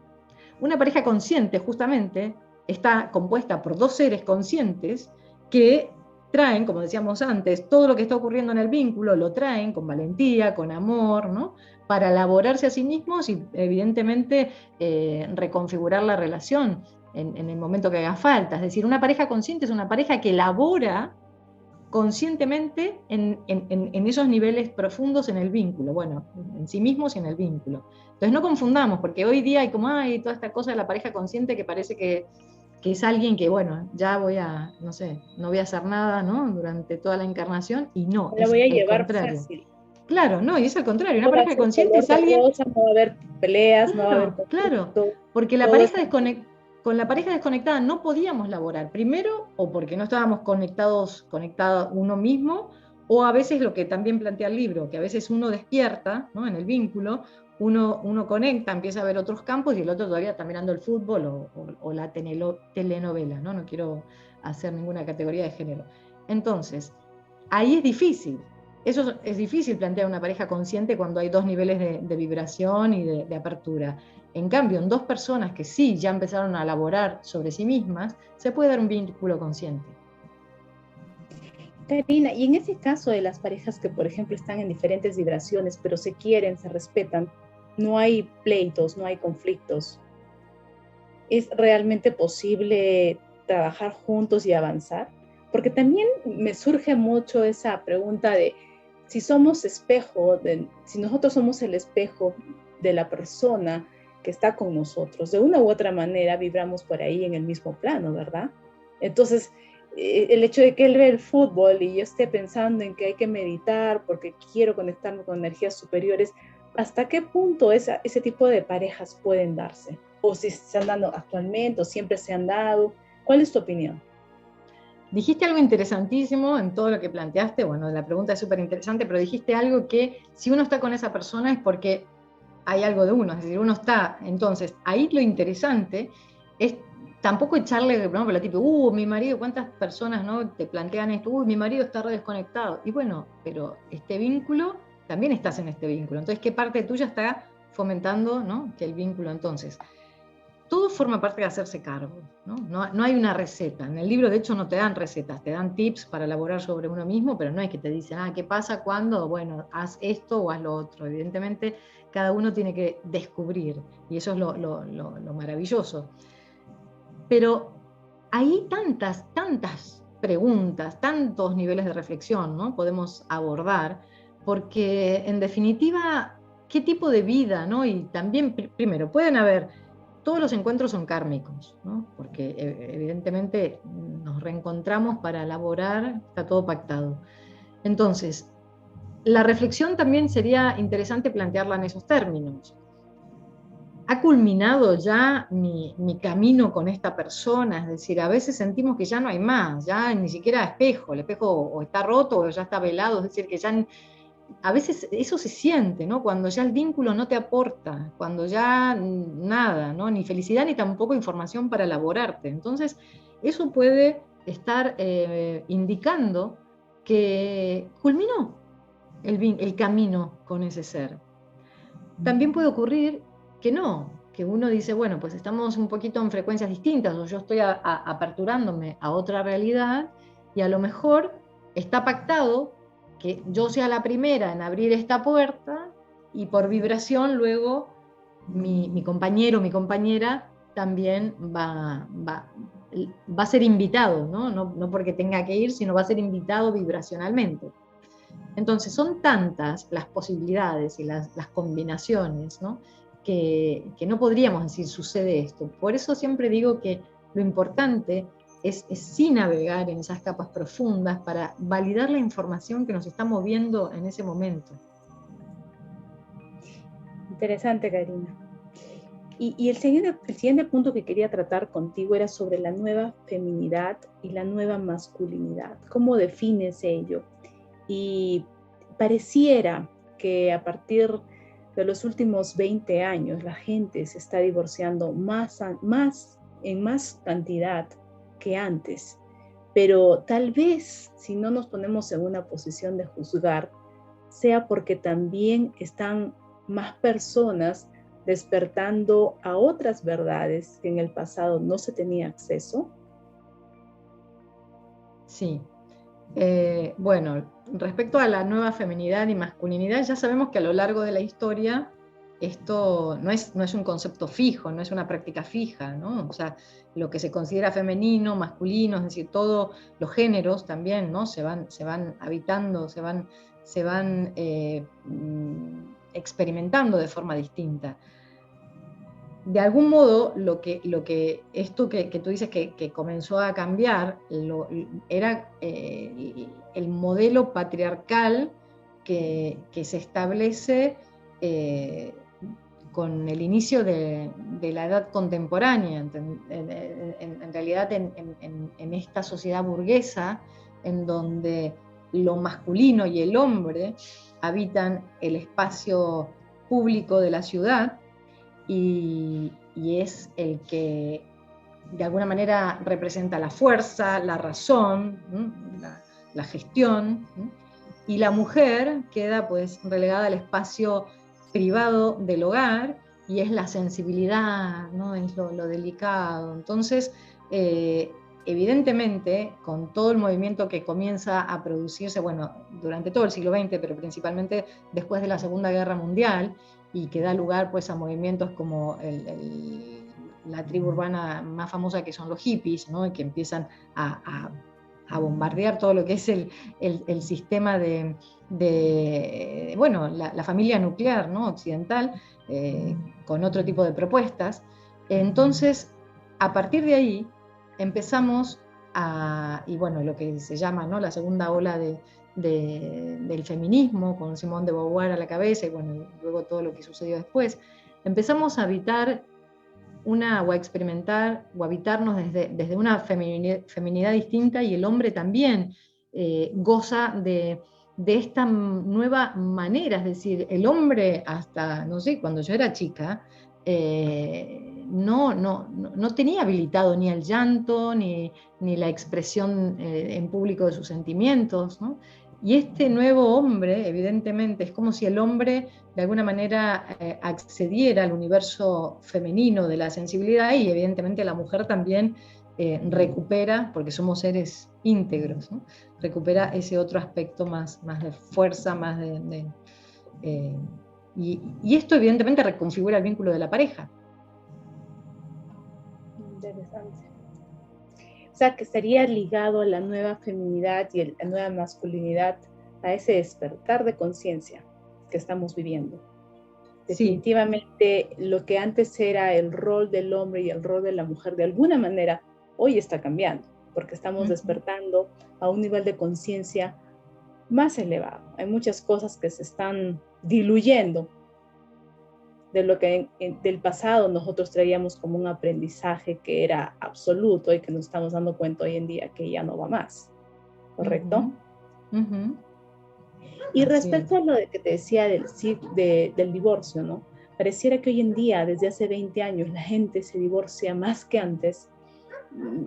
Una pareja consciente, justamente, está compuesta por dos seres conscientes que traen, como decíamos antes, todo lo que está ocurriendo en el vínculo, lo traen con valentía, con amor, ¿no?, para elaborarse a sí mismos y evidentemente reconfigurar la relación en el momento que haga falta. Es decir, una pareja consciente es una pareja que elabora conscientemente en esos niveles profundos en el vínculo, bueno, en sí mismos y en el vínculo. Entonces no confundamos, porque hoy día hay como, toda esta cosa de la pareja consciente que parece que es alguien que, bueno, ya no sé, no voy a hacer nada, ¿no?, durante toda la encarnación, y no, La es voy a el llevar contrario. fácil. Claro, no, y es al contrario, una No va a pareja ser consciente color es de alguien. rosa, no va a haber peleas, no va a haber Claro, claro, conflicto. porque Todo es con la pareja desconectada no podíamos laborar. Primero, o porque no estábamos conectados uno mismo, o a veces lo que también plantea el libro, que a veces uno despierta, ¿no?, en el vínculo, uno conecta, empieza a ver otros campos y el otro todavía está mirando el fútbol o la telenovela, ¿no? No quiero hacer ninguna categoría de género. Entonces, ahí es difícil. Eso es difícil plantear una pareja consciente cuando hay dos niveles de vibración y de apertura. En cambio, en dos personas que sí ya empezaron a elaborar sobre sí mismas, se puede dar un vínculo consciente. Karina, y en ese caso de las parejas que, por ejemplo, están en diferentes vibraciones, pero se quieren, se respetan, no hay pleitos, no hay conflictos, ¿es realmente posible trabajar juntos y avanzar? Porque también me surge mucho esa pregunta de, si nosotros somos el espejo de la persona que está con nosotros, de una u otra manera vibramos por ahí en el mismo plano, ¿verdad? Entonces, el hecho de que él ve el fútbol y yo esté pensando en que hay que meditar porque quiero conectarme con energías superiores, ¿hasta qué punto ese tipo de parejas pueden darse? O si se han dado actualmente o siempre se han dado. ¿Cuál es tu opinión? Dijiste algo interesantísimo en todo lo que planteaste. Bueno, la pregunta es súper interesante, pero dijiste algo que si uno está con esa persona es porque hay algo de uno, es decir, uno está. Entonces, ahí lo interesante es tampoco echarle, ¿no? Por lo tipo, mi marido, ¿cuántas personas, no, te plantean esto? Mi marido está re desconectado. Y bueno, pero este vínculo, también estás en este vínculo. Entonces, ¿qué parte tuya está fomentando, ¿no?, que el vínculo? Entonces, todo forma parte de hacerse cargo, ¿no? No hay una receta. En el libro, de hecho, no te dan recetas, te dan tips para elaborar sobre uno mismo, pero no es que te dicen, ¿qué pasa cuando? Bueno, haz esto o haz lo otro. Evidentemente, cada uno tiene que descubrir, y eso es lo maravilloso. Pero hay tantas preguntas, tantos niveles de reflexión, ¿no?, podemos abordar, porque en definitiva, ¿qué tipo de vida, ¿no? Y también, primero, pueden haber, todos los encuentros son kármicos, ¿no?, porque evidentemente nos reencontramos para elaborar, está todo pactado. Entonces, la reflexión también sería interesante plantearla en esos términos. ¿Ha culminado ya mi camino con esta persona? Es decir, a veces sentimos que ya no hay más, ya ni siquiera espejo, el espejo o está roto o ya está velado, es decir, que ya a veces eso se siente, ¿no?, cuando ya el vínculo no te aporta, cuando ya nada, ¿no?, ni felicidad ni tampoco información para elaborarte. Entonces, eso puede estar indicando que culminó el camino con ese ser. También puede ocurrir que no, que uno dice, bueno, pues estamos un poquito en frecuencias distintas, o yo estoy aperturándome a otra realidad, y a lo mejor está pactado que yo sea la primera en abrir esta puerta, y por vibración luego mi compañero o mi compañera también va a ser invitado, ¿no? No porque tenga que ir, sino va a ser invitado vibracionalmente. Entonces son tantas las posibilidades y las combinaciones, ¿no?, que no podríamos decir sucede esto. Por eso siempre digo que lo importante es sí navegar en esas capas profundas para validar la información que nos está moviendo en ese momento. Interesante, Karina. Y el siguiente punto que quería tratar contigo era sobre la nueva feminidad y la nueva masculinidad. ¿Cómo defines ello? Y pareciera que a partir de los últimos 20 años la gente se está divorciando en más cantidad que antes. Pero tal vez si no nos ponemos en una posición de juzgar, sea porque también están más personas despertando a otras verdades que en el pasado no se tenía acceso. Sí. Bueno, respecto a la nueva feminidad y masculinidad, ya sabemos que a lo largo de la historia esto no es un concepto fijo, no es una práctica fija, ¿no? O sea, lo que se considera femenino, masculino, es decir, todos los géneros también, ¿no?, se van habitando, se van experimentando de forma distinta. De algún modo, esto que tú dices que comenzó a cambiar, era el modelo patriarcal que se establece con el inicio de la edad contemporánea, en realidad en esta sociedad burguesa, en donde lo masculino y el hombre habitan el espacio público de la ciudad, y es el que de alguna manera representa la fuerza, la razón, la gestión, y la mujer queda pues relegada al espacio privado del hogar, y es la sensibilidad, ¿no?, es lo delicado. Entonces, evidentemente, con todo el movimiento que comienza a producirse, bueno, durante todo el siglo XX, pero principalmente después de la Segunda Guerra Mundial, y que da lugar pues a movimientos como la tribu urbana más famosa, que son los hippies, ¿no?, y que empiezan a a bombardear todo lo que es el sistema bueno, la familia nuclear, ¿no? Occidental, con otro tipo de propuestas. Entonces, a partir de ahí, empezamos y bueno, lo que se llama, ¿no?, la segunda ola del feminismo, con Simone de Beauvoir a la cabeza, y bueno, luego todo lo que sucedió después, empezamos a habitar o a experimentar o habitarnos desde una feminidad distinta, y el hombre también goza de esta nueva manera. Es decir, el hombre hasta, no sé, cuando yo era chica, no tenía habilitado ni el llanto, ni la expresión en público de sus sentimientos, ¿no? Y este nuevo hombre, evidentemente, es como si el hombre de alguna manera accediera al universo femenino de la sensibilidad, y evidentemente la mujer también recupera, porque somos seres íntegros, ¿no? Recupera ese otro aspecto más de fuerza, más y esto evidentemente reconfigura el vínculo de la pareja. Interesante. O sea, que estaría ligado a la nueva feminidad y la nueva masculinidad, a ese despertar de conciencia que estamos viviendo. Definitivamente, sí, lo que antes era el rol del hombre y el rol de la mujer, de alguna manera, hoy está cambiando, porque estamos despertando a un nivel de conciencia más elevado. Hay muchas cosas que se están diluyendo de lo que del pasado nosotros traíamos como un aprendizaje que era absoluto, y que nos estamos dando cuenta hoy en día que ya no va más. ¿Correcto? Y respecto a lo que te decía del divorcio, ¿no? Pareciera que hoy en día, desde hace 20 años, la gente se divorcia más que antes.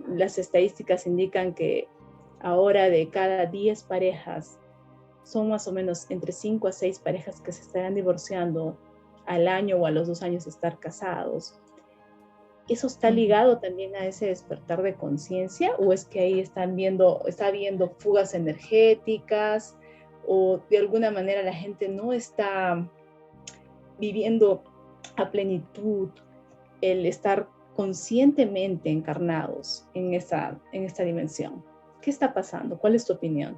Las estadísticas indican que ahora de cada 10 parejas, son más o menos entre 5 a 6 parejas que se estarán divorciando al año o a los 2 años de estar casados. ¿Eso está ligado también a ese despertar de conciencia, o es que ahí está habiendo fugas energéticas, o de alguna manera la gente no está viviendo a plenitud el estar conscientemente encarnados en esta dimensión? ¿Qué está pasando? ¿Cuál es tu opinión?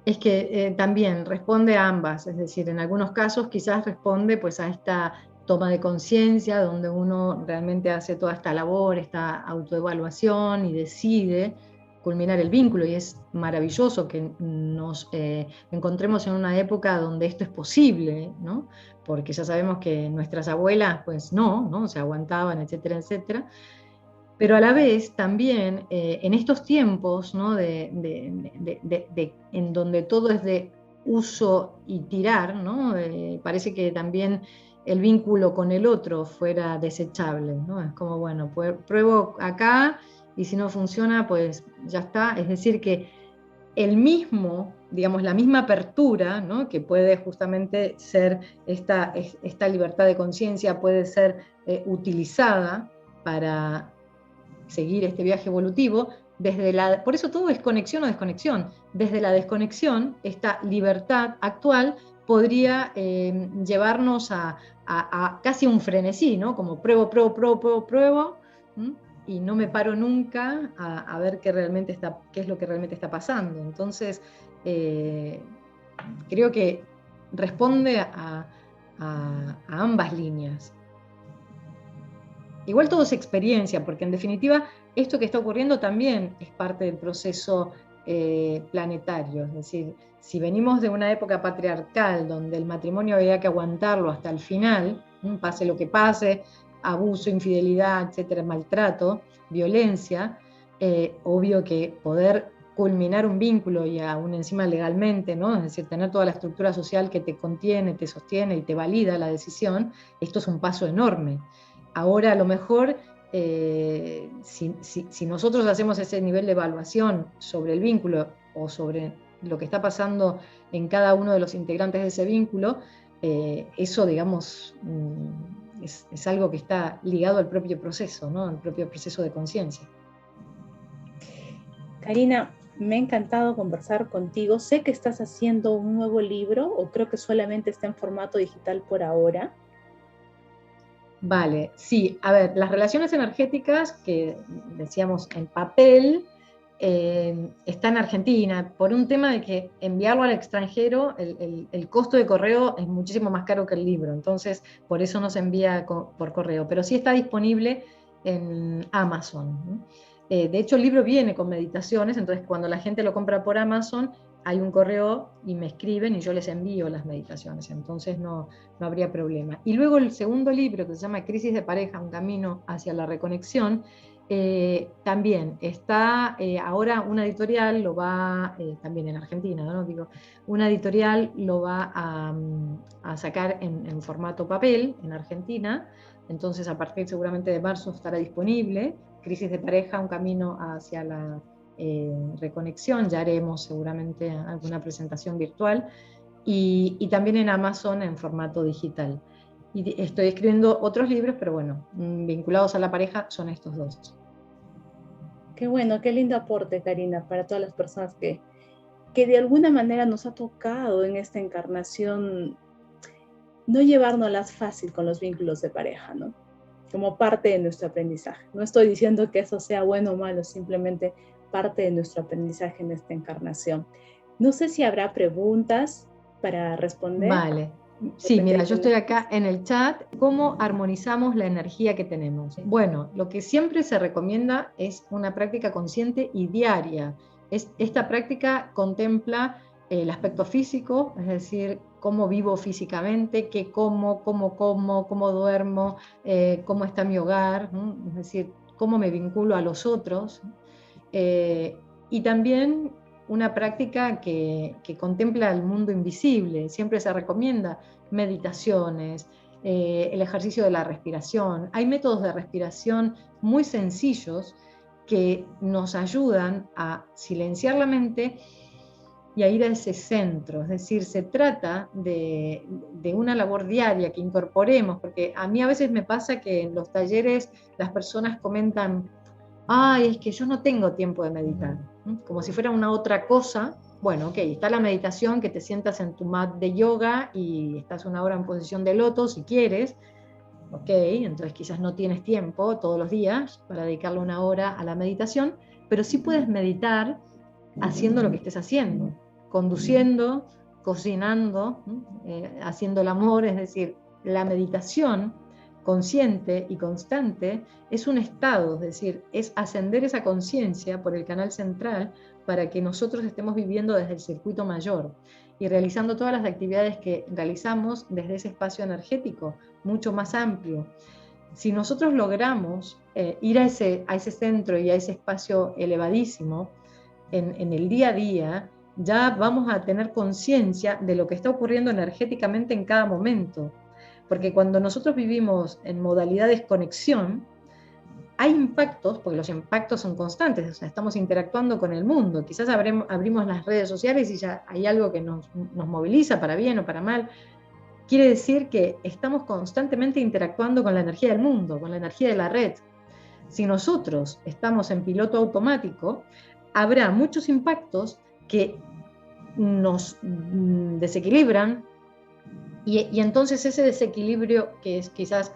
Es que también responde a ambas, es decir, en algunos casos quizás responde pues a esta toma de conciencia, donde uno realmente hace toda esta labor, esta autoevaluación, y decide culminar el vínculo, y es maravilloso que nos encontremos en una época donde esto es posible, ¿no? Porque ya sabemos que nuestras abuelas pues no se aguantaban, etcétera, etcétera. Pero a la vez también en estos tiempos, ¿no?, en donde todo es de uso y tirar, ¿no? Parece que también el vínculo con el otro fuera desechable, ¿no? Es como, bueno, pruebo acá, y si no funciona, pues ya está. Es decir, que digamos, la misma apertura, ¿no?, que puede justamente ser esta libertad de conciencia, puede ser utilizada para seguir este viaje evolutivo, por eso todo es conexión o desconexión. Desde la desconexión, esta libertad actual podría llevarnos a casi un frenesí, ¿no? Como pruebo, y no me paro nunca a ver qué es lo que realmente está pasando. Entonces, creo que responde a ambas líneas. Igual todo es experiencia, porque en definitiva esto que está ocurriendo también es parte del proceso planetario. Es decir, si venimos de una época patriarcal donde el matrimonio había que aguantarlo hasta el final, pase lo que pase, abuso, infidelidad, etcétera, maltrato, violencia, obvio que poder culminar un vínculo, y aún encima legalmente, ¿no? Es decir, tener toda la estructura social que te contiene, te sostiene y te valida la decisión, esto es un paso enorme. Ahora a lo mejor, si nosotros hacemos ese nivel de evaluación sobre el vínculo o sobre lo que está pasando en cada uno de los integrantes de ese vínculo, eso, digamos, es algo que está ligado al propio proceso, ¿no? Al propio proceso de conciencia. Karina, me ha encantado conversar contigo. Sé que estás haciendo un nuevo libro, o creo que solamente está en formato digital por ahora. Vale, sí, a ver, las relaciones energéticas que decíamos en papel, está en Argentina, por un tema de que enviarlo al extranjero, el costo de correo es muchísimo más caro que el libro, entonces por eso no se envía por correo, pero sí está disponible en Amazon, ¿no? De hecho, el libro viene con meditaciones, entonces cuando la gente lo compra por Amazon, hay un correo y me escriben y yo les envío las meditaciones, entonces no habría problema. Y luego el segundo libro, que se llama Crisis de pareja, un camino hacia la reconexión, también está ahora una editorial, lo va, también en Argentina, ¿no? Digo, una editorial lo va a sacar en formato papel en Argentina, entonces a partir seguramente de marzo estará disponible. Crisis de pareja, un camino hacia la reconexión, ya haremos seguramente alguna presentación virtual, y también en Amazon en formato digital. Y estoy escribiendo otros libros, pero bueno, vinculados a la pareja son estos dos. Qué bueno, qué lindo aporte, Karina, para todas las personas que de alguna manera nos ha tocado en esta encarnación no llevárnoslas fácil con los vínculos de pareja, ¿no? Como parte de nuestro aprendizaje. No estoy diciendo que eso sea bueno o malo, simplemente parte de nuestro aprendizaje en esta encarnación. No sé si habrá preguntas para responder. Vale. Sí, mira, yo estoy acá en el chat. ¿Cómo armonizamos la energía que tenemos? Bueno, lo que siempre se recomienda es una práctica consciente y diaria. Esta práctica contempla el aspecto físico, es decir, cómo vivo físicamente, qué como, cómo duermo, cómo está mi hogar, ¿no? Es decir, cómo me vinculo a los otros. Y también una práctica que contempla el mundo invisible. Siempre se recomienda meditaciones, el ejercicio de la respiración. Hay métodos de respiración muy sencillos que nos ayudan a silenciar la mente y a ir a ese centro. Es decir, se trata de una labor diaria que incorporemos, porque a mí a veces me pasa que en los talleres las personas comentan: ay, es que yo no tengo tiempo de meditar, ¿no? Como si fuera una otra cosa. Bueno, ok, está la meditación, que te sientas en tu mat de yoga y estás una hora en posición de loto si quieres. Ok, entonces quizás no tienes tiempo todos los días para dedicarle una hora a la meditación, pero sí puedes meditar haciendo lo que estés haciendo, conduciendo, cocinando, haciendo el amor. Es decir, la meditación consciente y constante es un estado, es decir, es ascender esa conciencia por el canal central para que nosotros estemos viviendo desde el circuito mayor y realizando todas las actividades que realizamos desde ese espacio energético mucho más amplio. Si nosotros logramos ir a ese centro y a ese espacio elevadísimo en el día a día, ya vamos a tener conciencia de lo que está ocurriendo energéticamente en cada momento. Porque cuando nosotros vivimos en modalidad de desconexión, hay impactos, porque los impactos son constantes, o sea, estamos interactuando con el mundo. Quizás abrimos las redes sociales y ya hay algo que nos moviliza para bien o para mal. Quiere decir que estamos constantemente interactuando con la energía del mundo, con la energía de la red. Si nosotros estamos en piloto automático, habrá muchos impactos que nos desequilibran, y entonces ese desequilibrio, que es quizás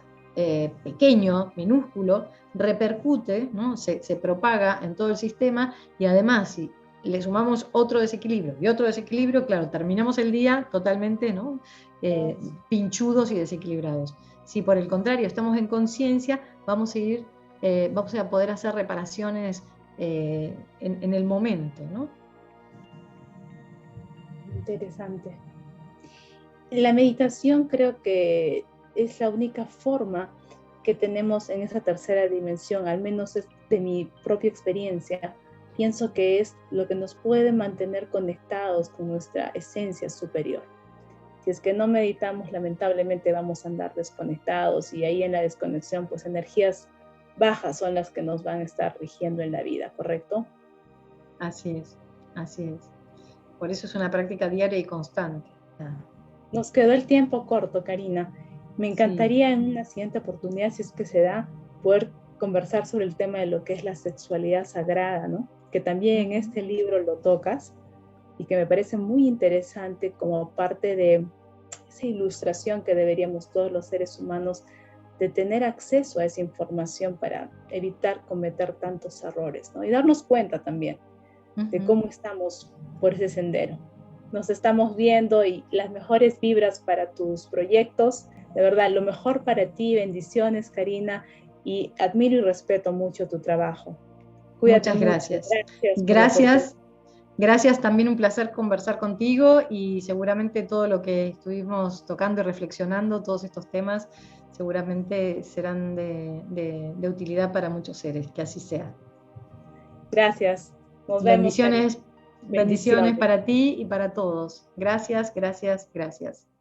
pequeño, minúsculo, repercute, ¿no? se propaga en todo el sistema, y además si le sumamos otro desequilibrio y otro desequilibrio, claro, terminamos el día totalmente, ¿no? Pinchudos y desequilibrados. Si por el contrario estamos en conciencia, vamos a poder hacer reparaciones en el momento, ¿no? Interesante. La meditación creo que es la única forma que tenemos en esa tercera dimensión, al menos es de mi propia experiencia. Pienso que es lo que nos puede mantener conectados con nuestra esencia superior. Si es que no meditamos, lamentablemente vamos a andar desconectados, y ahí en la desconexión, pues energías bajas son las que nos van a estar rigiendo en la vida, ¿correcto? Así es, así es. Por eso es una práctica diaria y constante. Nos quedó el tiempo corto, Karina. Me encantaría en una siguiente oportunidad, si es que se da, poder conversar sobre el tema de lo que es la sexualidad sagrada, ¿no? Que también en este libro lo tocas y que me parece muy interesante como parte de esa ilustración que deberíamos todos los seres humanos de tener acceso a esa información para evitar cometer tantos errores, ¿no? Y darnos cuenta también de cómo estamos por ese sendero. Nos estamos viendo y las mejores vibras para tus proyectos. De verdad, lo mejor para ti. Bendiciones, Karina, y admiro y respeto mucho tu trabajo. Cuídate Muchas mucho. gracias. Gracias. Gracias, también un placer conversar contigo y seguramente todo lo que estuvimos tocando y reflexionando, todos estos temas, seguramente serán de utilidad para muchos seres, que así sea. Gracias. Nos vemos, Karina. Bendiciones para ti y para todos. Gracias, gracias, gracias.